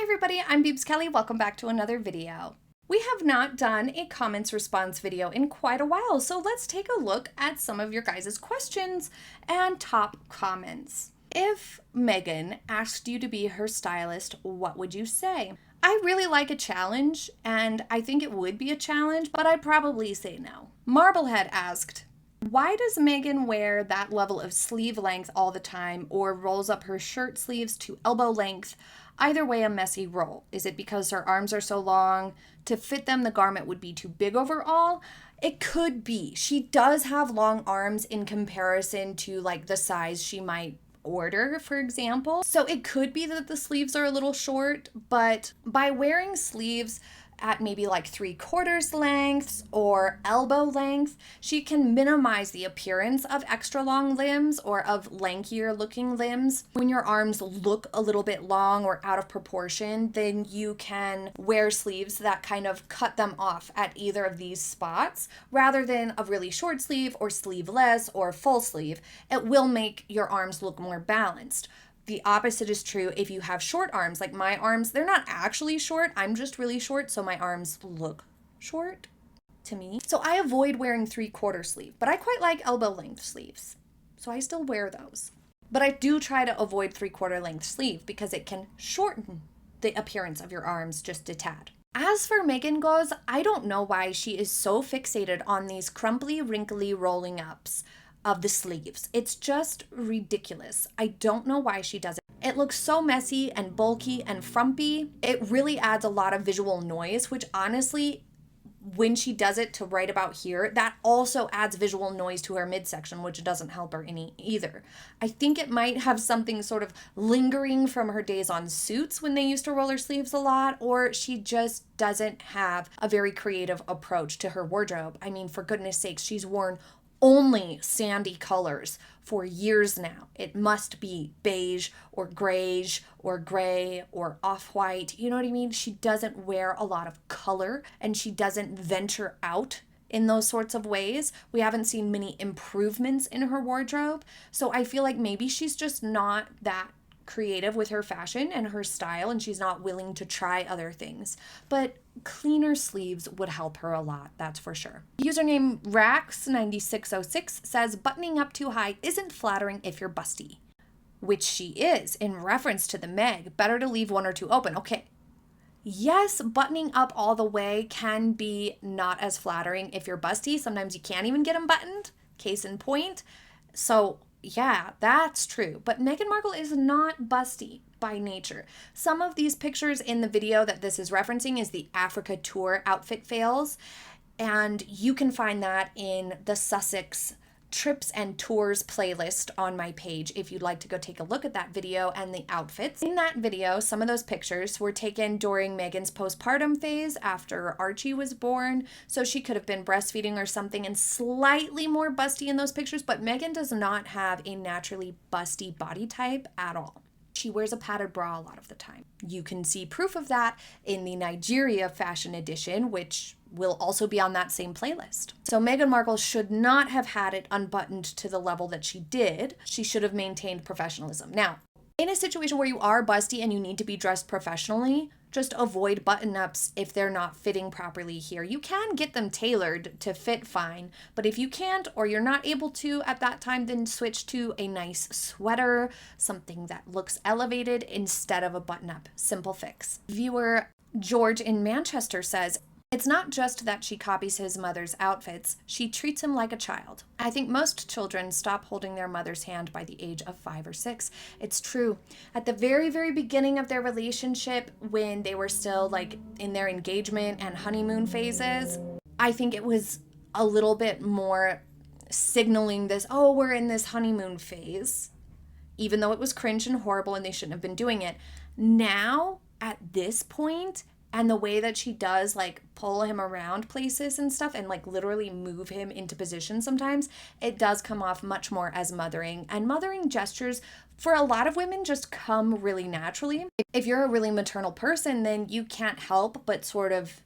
Hi everybody, I'm Beebs Kelley. Welcome back to another video. We have not done a comments response video in quite a while, so let's take a look at some of your guys' questions and top comments. If Meghan asked you to be her stylist, what would you say? I really like a challenge, and I think it would be a challenge, but I'd probably say no. Marblehead asked, why does Meghan wear that level of sleeve length all the time or rolls up her shirt sleeves to elbow length? Either way, a messy roll. Is it because her arms are so long? To fit them, the garment would be too big overall? It could be. She does have long arms in comparison to like the size she might order, for example. So it could be that the sleeves are a little short, but by wearing sleeves at maybe like 3/4 lengths or elbow length, she can minimize the appearance of extra long limbs or of lankier looking limbs. When your arms look a little bit long or out of proportion, then you can wear sleeves that kind of cut them off at either of these spots rather than a really short sleeve or sleeveless or full sleeve. It will make your arms look more balanced. The opposite is true if you have short arms. Like my arms, they're not actually short. I'm just really short, so my arms look short to me. So I avoid wearing 3/4 sleeve, but I quite like elbow length sleeves. So I still wear those. But I do try to avoid 3/4 length sleeve because it can shorten the appearance of your arms just a tad. As for Meghan goes, I don't know why she is so fixated on these crumply, wrinkly rolling ups of the sleeves. It's just ridiculous. I don't know why she does it. It looks so messy and bulky and frumpy. It really adds a lot of visual noise, which honestly, when she does it to right about here, that also adds visual noise to her midsection, which doesn't help her any either. I think it might have something sort of lingering from her days on Suits when they used to roll her sleeves a lot, or she just doesn't have a very creative approach to her wardrobe. I mean, for goodness sakes, she's worn only sandy colors for years now. It must be beige or grayish or gray or off-white. You know what I mean? She doesn't wear a lot of color and she doesn't venture out in those sorts of ways. We haven't seen many improvements in her wardrobe. So I feel like maybe she's just not that creative with her fashion and her style, and she's not willing to try other things. But cleaner sleeves would help her a lot, that's for sure. Username Rax9606 says, buttoning up too high isn't flattering if you're busty. Which she is, in reference to the Meg. Better to leave one or two open. Okay. Yes, buttoning up all the way can be not as flattering if you're busty. Sometimes you can't even get them buttoned. Case in point. So yeah, that's true. But Meghan Markle is not busty by nature. Some of these pictures in the video that this is referencing is the Africa tour outfit fails. And you can find that in the Sussex trips and tours playlist on my page if you'd like to go take a look at that video and the outfits. In that video, some of those pictures were taken during Meghan's postpartum phase after Archie was born, so she could have been breastfeeding or something and slightly more busty in those pictures, but Meghan does not have a naturally busty body type at all. She wears a padded bra a lot of the time. You can see proof of that in the Nigeria fashion edition, which will also be on that same playlist. So Meghan Markle should not have had it unbuttoned to the level that she did. She should have maintained professionalism. Now, in a situation where you are busty and you need to be dressed professionally, just avoid button-ups if they're not fitting properly here. You can get them tailored to fit fine, but if you can't or you're not able to at that time, then switch to a nice sweater, something that looks elevated instead of a button-up. Simple fix. Viewer George in Manchester says, it's not just that she copies his mother's outfits, she treats him like a child. I think most children stop holding their mother's hand by the age of 5 or 6. It's true. At the very, very beginning of their relationship, when they were still like in their engagement and honeymoon phases, I think it was a little bit more signaling this, oh, we're in this honeymoon phase, even though it was cringe and horrible and they shouldn't have been doing it. Now, at this point, and the way that she does like pull him around places and stuff and like literally move him into position sometimes, it does come off much more as mothering. And mothering gestures for a lot of women just come really naturally. If you're a really maternal person, then you can't help but sort of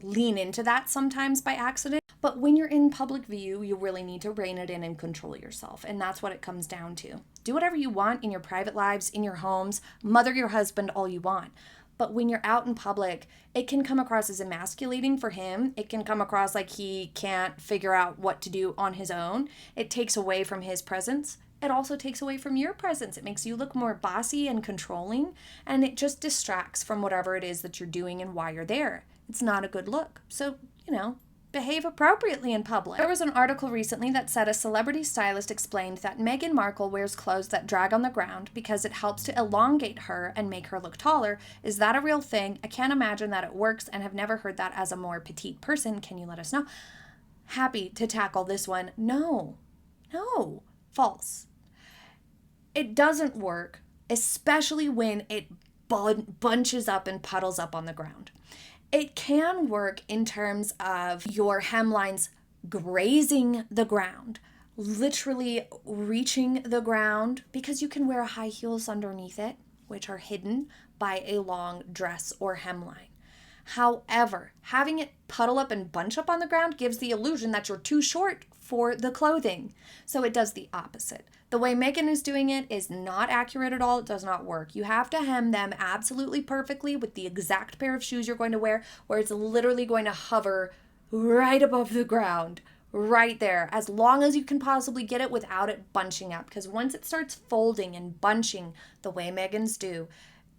lean into that sometimes by accident. But when you're in public view, you really need to rein it in and control yourself. And that's what it comes down to. Do whatever you want in your private lives, in your homes, mother your husband all you want. But when you're out in public, it can come across as emasculating for him. It can come across like he can't figure out what to do on his own. It takes away from his presence. It also takes away from your presence. It makes you look more bossy and controlling, and it just distracts from whatever it is that you're doing and why you're there. It's not a good look. So, behave appropriately in public. There was an article recently that said a celebrity stylist explained that Meghan Markle wears clothes that drag on the ground because it helps to elongate her and make her look taller. Is that a real thing? I can't imagine that it works and have never heard that as a more petite person. Can you let us know? Happy to tackle this one. No, false. It doesn't work, especially when it bunches up and puddles up on the ground. It can work in terms of your hemlines grazing the ground, literally reaching the ground, because you can wear high heels underneath it, which are hidden by a long dress or hemline. However, having it puddle up and bunch up on the ground gives the illusion that you're too short for the clothing. So it does the opposite. The way Meghan is doing it is not accurate at all. It does not work. You have to hem them absolutely perfectly with the exact pair of shoes you're going to wear, where it's literally going to hover right above the ground, right there, as long as you can possibly get it without it bunching up. Because once it starts folding and bunching the way Meghan's do,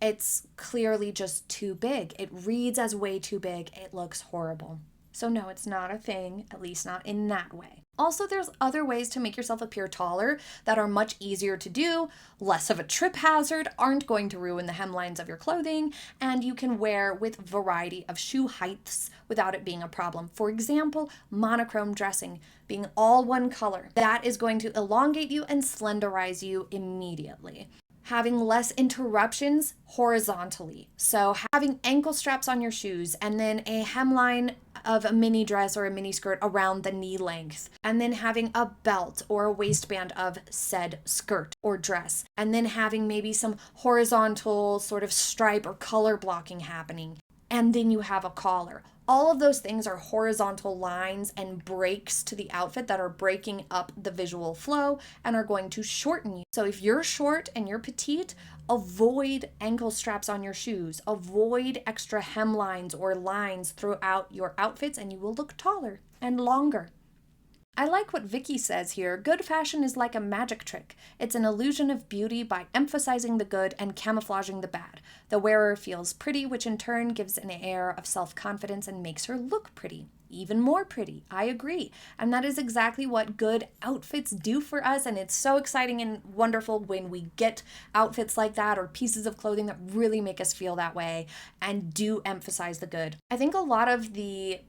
it's clearly just too big. It reads as way too big. It looks horrible. So no, it's not a thing, at least not in that way. Also, there's other ways to make yourself appear taller that are much easier to do, less of a trip hazard, aren't going to ruin the hemlines of your clothing, and you can wear with variety of shoe heights without it being a problem. For example, monochrome dressing, being all one color. That is going to elongate you and slenderize you immediately. Having less interruptions horizontally. So having ankle straps on your shoes and then a hemline of a mini dress or a mini skirt around the knee length, and then having a belt or a waistband of said skirt or dress, and then having maybe some horizontal sort of stripe or color blocking happening, and then you have a collar. All of those things are horizontal lines and breaks to the outfit that are breaking up the visual flow and are going to shorten you. So if you're short and you're petite, avoid ankle straps on your shoes. Avoid extra hemlines or lines throughout your outfits, and you will look taller and longer. I like what Vicky says here. Good fashion is like a magic trick. It's an illusion of beauty by emphasizing the good and camouflaging the bad. The wearer feels pretty, which in turn gives an air of self-confidence and makes her look pretty. Even more pretty. I agree. And that is exactly what good outfits do for us. And it's so exciting and wonderful when we get outfits like that or pieces of clothing that really make us feel that way and do emphasize the good. I think a lot of the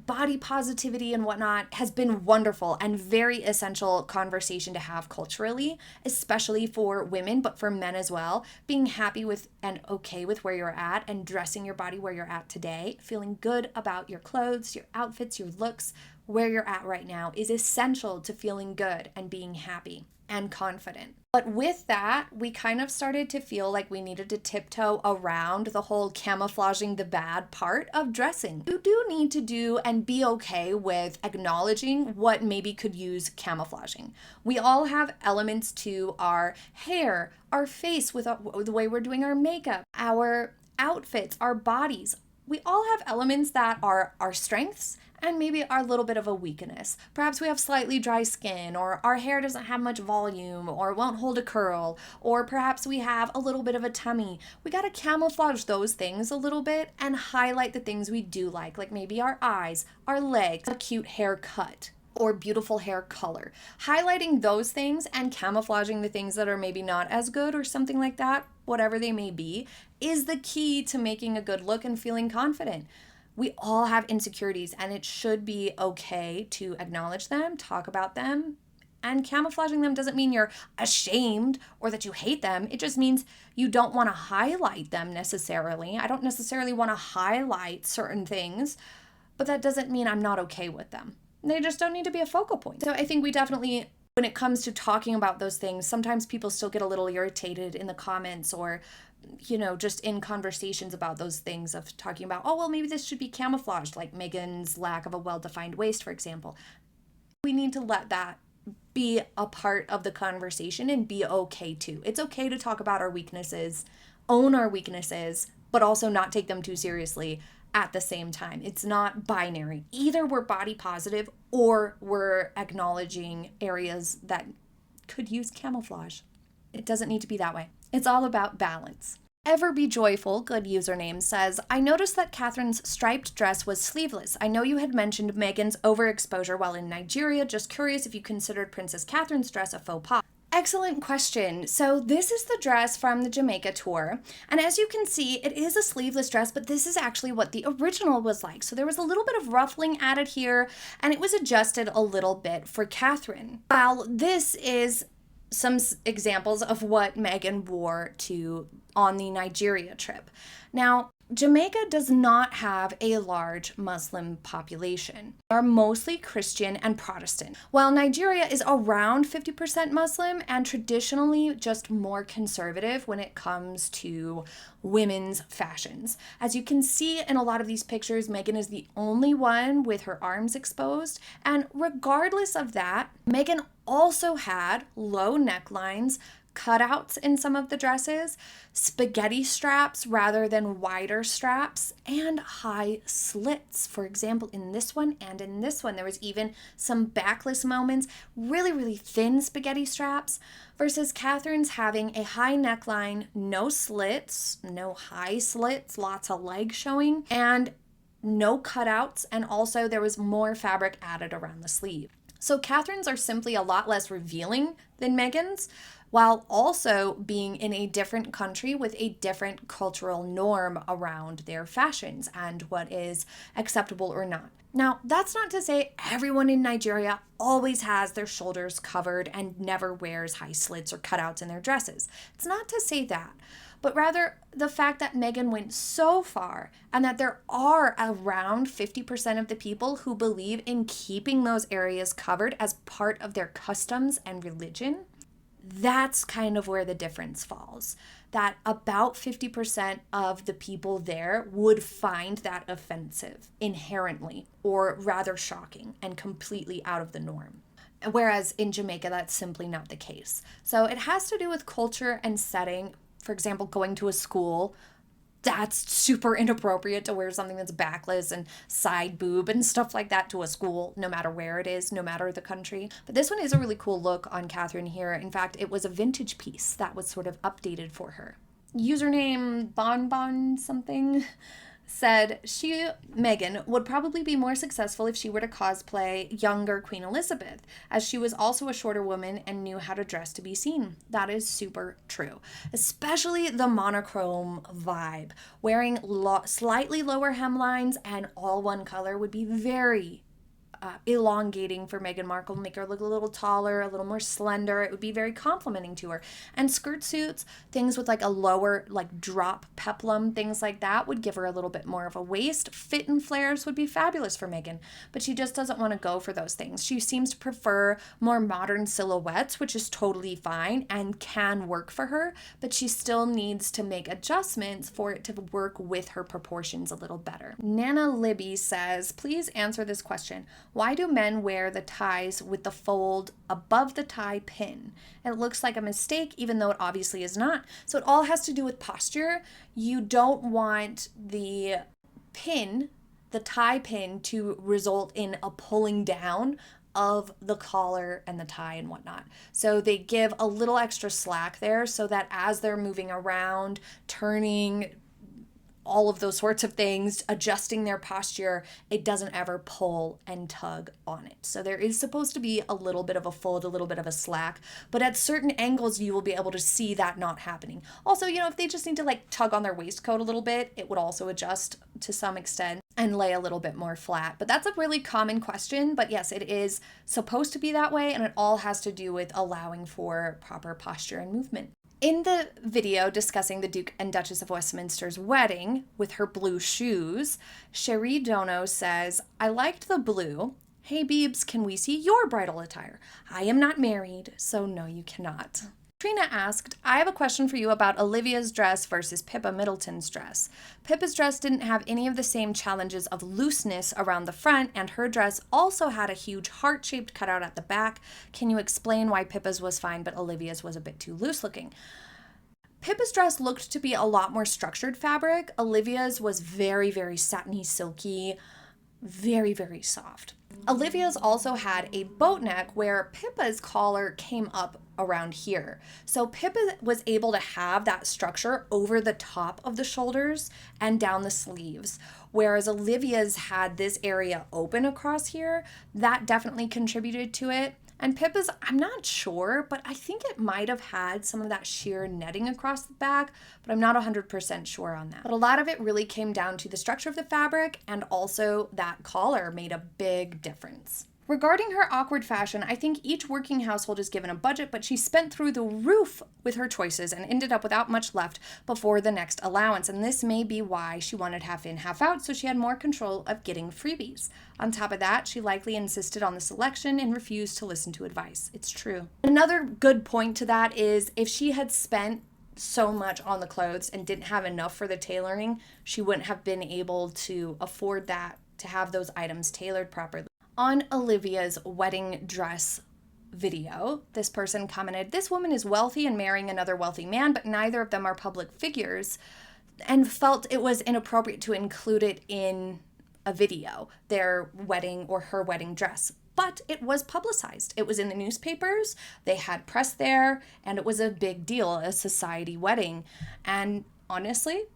body positivity and whatnot has been wonderful and very essential conversation to have culturally, especially for women, but for men as well. Being happy with and okay with where you're at and dressing your body where you're at today, feeling good about your clothes, your outfits, your looks, where you're at right now is essential to feeling good and being happy and confident. But with that, we kind of started to feel like we needed to tiptoe around the whole camouflaging the bad part of dressing. You do need to do and be okay with acknowledging what maybe could use camouflaging. We all have elements to our hair, our face with the way we're doing our makeup, our outfits, our bodies. We all have elements that are our strengths and maybe our little bit of a weakness. Perhaps we have slightly dry skin, or our hair doesn't have much volume, or won't hold a curl, or perhaps we have a little bit of a tummy. We gotta camouflage those things a little bit and highlight the things we do like maybe our eyes, our legs, a cute haircut, or beautiful hair color. Highlighting those things and camouflaging the things that are maybe not as good or something like that, whatever they may be, is the key to making a good look and feeling confident. We all have insecurities, and it should be okay to acknowledge them, talk about them, and camouflaging them doesn't mean you're ashamed or that you hate them. It just means you don't want to highlight them necessarily. I don't necessarily want to highlight certain things, but that doesn't mean I'm not okay with them. They just don't need to be a focal point. So I think we definitely, when it comes to talking about those things, sometimes people still get a little irritated in the comments or just in conversations about those things of talking about, oh, well, maybe this should be camouflaged, like Meghan's lack of a well-defined waist, for example. We need to let that be a part of the conversation and be okay too. It's okay to talk about our weaknesses, own our weaknesses, but also not take them too seriously at the same time. It's not binary. Either we're body positive or we're acknowledging areas that could use camouflage. It doesn't need to be that way. It's all about balance. Ever Be Joyful, good username, says, I noticed that Catherine's striped dress was sleeveless. I know you had mentioned Meghan's overexposure while in Nigeria. Just curious if you considered Princess Catherine's dress a faux pas. Excellent question. So this is the dress from the Jamaica tour. And as you can see, it is a sleeveless dress, but this is actually what the original was like. So there was a little bit of ruffling added here, and it was adjusted a little bit for Catherine. While this is some examples of what Meghan wore on the Nigeria trip. Now, Jamaica does not have a large Muslim population. They are mostly Christian and Protestant, while Nigeria is around 50% Muslim and traditionally just more conservative when it comes to women's fashions. As you can see in a lot of these pictures, Meghan is the only one with her arms exposed, and regardless of that, Meghan also had low necklines, cutouts in some of the dresses, spaghetti straps rather than wider straps, and high slits. For example, in this one and in this one, there was even some backless moments, really, really thin spaghetti straps, versus Catherine's having a high neckline, no slits, no high slits, lots of leg showing, and no cutouts, and also there was more fabric added around the sleeve. So Catherine's are simply a lot less revealing than Meghan's, while also being in a different country with a different cultural norm around their fashions and what is acceptable or not. Now, that's not to say everyone in Nigeria always has their shoulders covered and never wears high slits or cutouts in their dresses. It's not to say that, but rather the fact that Meghan went so far and that there are around 50% of the people who believe in keeping those areas covered as part of their customs and religion. That's kind of where the difference falls. That about 50% of the people there would find that offensive inherently, or rather shocking and completely out of the norm. Whereas in Jamaica, that's simply not the case. So it has to do with culture and setting. For example, going to a school, that's super inappropriate to wear something that's backless and side boob and stuff like that to a school, no matter where it is, no matter the country. But this one is a really cool look on Catherine here. In fact, it was a vintage piece that was sort of updated for her. Username Bonbon something said Meghan would probably be more successful if she were to cosplay younger Queen Elizabeth, as she was also a shorter woman and knew how to dress to be seen. That is super true, especially the monochrome vibe. Wearing slightly lower hemlines and all one color would be very elongating for Meghan Markle, make her look a little taller, a little more slender. It would be very complimenting to her. And skirt suits, things with like a lower like drop peplum, things like that would give her a little bit more of a waist. Fit and flares would be fabulous for Meghan, but she just doesn't want to go for those things. She seems to prefer more modern silhouettes, which is totally fine and can work for her, but she still needs to make adjustments for it to work with her proportions a little better. Nana Libby says, please answer this question. Why do men wear the ties with the fold above the tie pin? It looks like a mistake, even though it obviously is not. So it all has to do with posture. You don't want the pin, the tie pin, to result in a pulling down of the collar and the tie and whatnot. So they give a little extra slack there so that as they're moving around, turning, all of those sorts of things, adjusting their posture, it doesn't ever pull and tug on it. So there is supposed to be a little bit of a fold, a little bit of a slack, but at certain angles you will be able to see that not happening. Also, if they just need to like tug on their waistcoat a little bit, it would also adjust to some extent and lay a little bit more flat. But that's a really common question, but yes, it is supposed to be that way, and it all has to do with allowing for proper posture and movement. In the video discussing the Duke and Duchess of Westminster's wedding with her blue shoes, Cherie Dono says, I liked the blue. Hey Beebs, can we see your bridal attire? I am not married, so no, you cannot. Trina asked, I have a question for you about Olivia's dress versus Pippa Middleton's dress. Pippa's dress didn't have any of the same challenges of looseness around the front, and her dress also had a huge heart-shaped cutout at the back. Can you explain why Pippa's was fine, but Olivia's was a bit too loose looking? Pippa's dress looked to be a lot more structured fabric. Olivia's was very, very satiny, silky, very, very soft. Olivia's also had a boat neck where Pippa's collar came up around here. So Pippa was able to have that structure over the top of the shoulders and down the sleeves, whereas Olivia's had this area open across here. That definitely contributed to it. And Pippa's, I'm not sure, but I think it might have had some of that sheer netting across the back, but I'm not 100% sure on that. But a lot of it really came down to the structure of the fabric, and also that collar made a big difference. Regarding her awkward fashion, I think each working household is given a budget, but she spent through the roof with her choices and ended up without much left before the next allowance. And this may be why she wanted half in, half out, so she had more control of getting freebies. On top of that, she likely insisted on the selection and refused to listen to advice. It's true. Another good point to that is if she had spent so much on the clothes and didn't have enough for the tailoring, she wouldn't have been able to afford that, to have those items tailored properly. On Olivia's wedding dress video, this person commented, "This woman is wealthy and marrying another wealthy man, but neither of them are public figures," and felt it was inappropriate to include it in a video, their wedding or her wedding dress. But it was publicized. It was in the newspapers, they had press there, and it was a big deal, a society wedding. And honestly,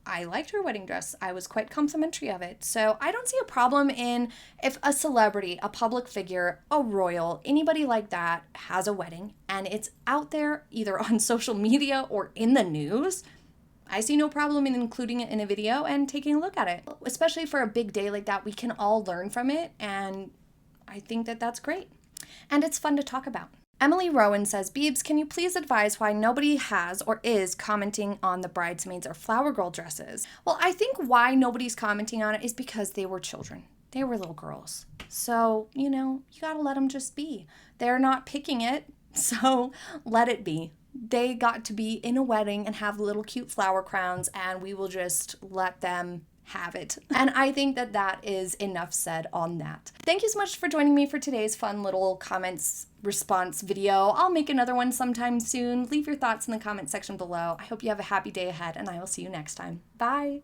I liked her wedding dress. I was quite complimentary of it. So I don't see a problem in if a celebrity, a public figure, a royal, anybody like that has a wedding and it's out there either on social media or in the news. I see no problem in including it in a video and taking a look at it. Especially for a big day like that, we can all learn from it, and I think that that's great. And it's fun to talk about. Emily Rowan says, "Beebs, can you please advise why nobody has or is commenting on the bridesmaids or flower girl dresses?" Well, I think why nobody's commenting on it is because they were children. They were little girls. So, you gotta let them just be. They're not picking it, so let it be. They got to be in a wedding and have little cute flower crowns, and we will just let them have it. And I think that that is enough said on that. Thank you so much for joining me for today's fun little comments response video. I'll make another one sometime soon. Leave your thoughts in the comment section below. I hope you have a happy day ahead, and I will see you next time. Bye.